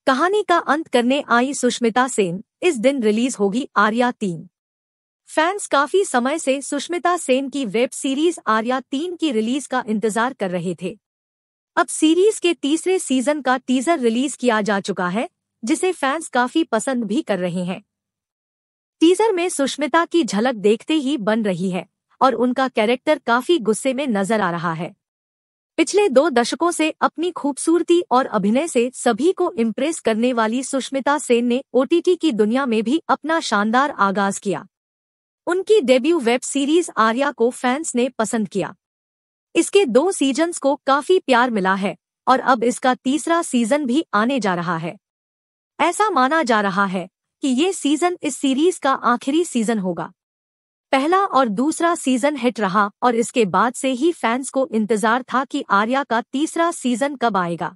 कहानी का अंत करने आई सुष्मिता सेन, इस दिन रिलीज होगी आर्या 3। फैंस काफी समय से सुष्मिता सेन की वेब सीरीज आर्या 3 की रिलीज का इंतजार कर रहे थे। अब सीरीज के तीसरे सीजन का टीजर रिलीज किया जा चुका है, जिसे फैंस काफी पसंद भी कर रहे हैं। टीजर में सुष्मिता की झलक देखते ही बन रही है और उनका कैरेक्टर काफी गुस्से में नजर आ रहा है। पिछले 2 दशकों से अपनी खूबसूरती और अभिनय से सभी को इम्प्रेस करने वाली सुष्मिता सेन ने ओटीटी की दुनिया में भी अपना शानदार आगाज किया। उनकी डेब्यू वेब सीरीज आर्या को फैंस ने पसंद किया। इसके 2 सीजन्स को काफी प्यार मिला है और अब इसका तीसरा सीजन भी आने जा रहा है। ऐसा माना जा रहा है कि ये सीजन इस सीरीज का आखिरी सीजन होगा। पहला और दूसरा सीजन हिट रहा और इसके बाद से ही फैंस को इंतजार था कि आर्या का तीसरा सीजन कब आएगा।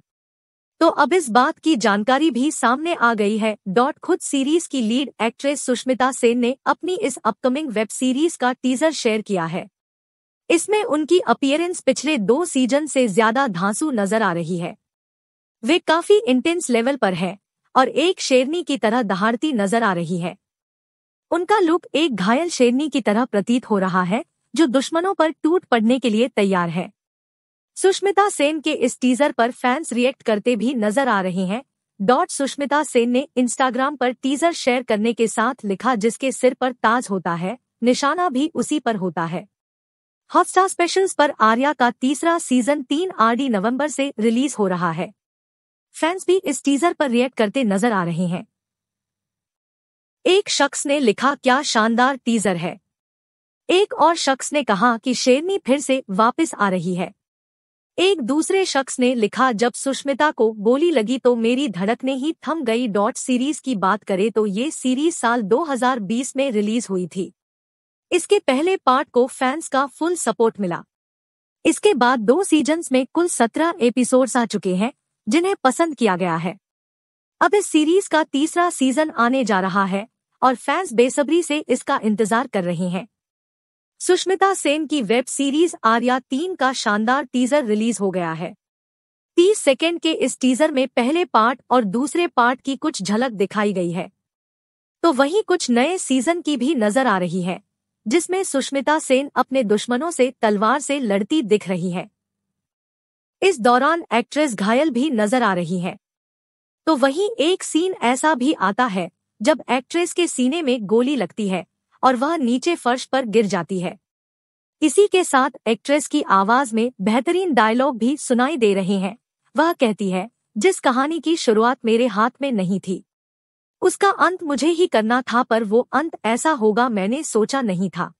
तो अब इस बात की जानकारी भी सामने आ गई है। खुद सीरीज की लीड एक्ट्रेस सुष्मिता सेन ने अपनी इस अपकमिंग वेब सीरीज का टीजर शेयर किया है। इसमें उनकी अपीयरेंस पिछले 2 सीजन से ज्यादा धांसू नजर आ रही है। वे काफी इंटेंस लेवल पर है और एक शेरनी की तरह दहाड़ती नजर आ रही है। उनका लुक एक घायल शेरनी की तरह प्रतीत हो रहा है, जो दुश्मनों पर टूट पड़ने के लिए तैयार है। सुष्मिता सेन के इस टीजर पर फैंस रिएक्ट करते भी नजर आ रहे हैं। सुष्मिता सेन ने इंस्टाग्राम पर टीजर शेयर करने के साथ लिखा, जिसके सिर पर ताज होता है, निशाना भी उसी पर होता है। हॉटस्टार स्पेशल्स पर आर्या का तीसरा सीजन 3 नवंबर से रिलीज हो रहा है। फैंस भी इस टीजर पर रिएक्ट करते नजर आ रहे हैं। एक शख्स ने लिखा, क्या शानदार टीजर है। एक और शख्स ने कहा कि शेरनी फिर से वापस आ रही है। एक दूसरे शख्स ने लिखा, जब सुष्मिता को गोली लगी तो मेरी धड़कनें ही थम गई। सीरीज की बात करें तो ये सीरीज साल 2020 में रिलीज हुई थी। इसके पहले पार्ट को फैंस का फुल सपोर्ट मिला। इसके बाद 2 सीजन्स में कुल 17 एपिसोड्स आ चुके हैं, जिन्हें पसंद किया गया है। अब इस सीरीज का तीसरा सीजन आने जा रहा है और फैंस बेसब्री से इसका इंतजार कर रहे हैं। सुष्मिता सेन की वेब सीरीज आर्या 3 का शानदार टीजर रिलीज हो गया है। 30 सेकेंड के इस टीजर में पहले पार्ट और दूसरे पार्ट की कुछ झलक दिखाई गई है, तो वहीं कुछ नए सीजन की भी नजर आ रही है, जिसमें सुष्मिता सेन अपने दुश्मनों से तलवार से लड़ती दिख रही है। इस दौरान एक्ट्रेस घायल भी नजर आ रही है। तो वहीं एक सीन ऐसा भी आता है जब एक्ट्रेस के सीने में गोली लगती है और वह नीचे फर्श पर गिर जाती है। इसी के साथ एक्ट्रेस की आवाज में बेहतरीन डायलॉग भी सुनाई दे रहे हैं। वह कहती है, जिस कहानी की शुरुआत मेरे हाथ में नहीं थी, उसका अंत मुझे ही करना था, पर वो अंत ऐसा होगा मैंने सोचा नहीं था।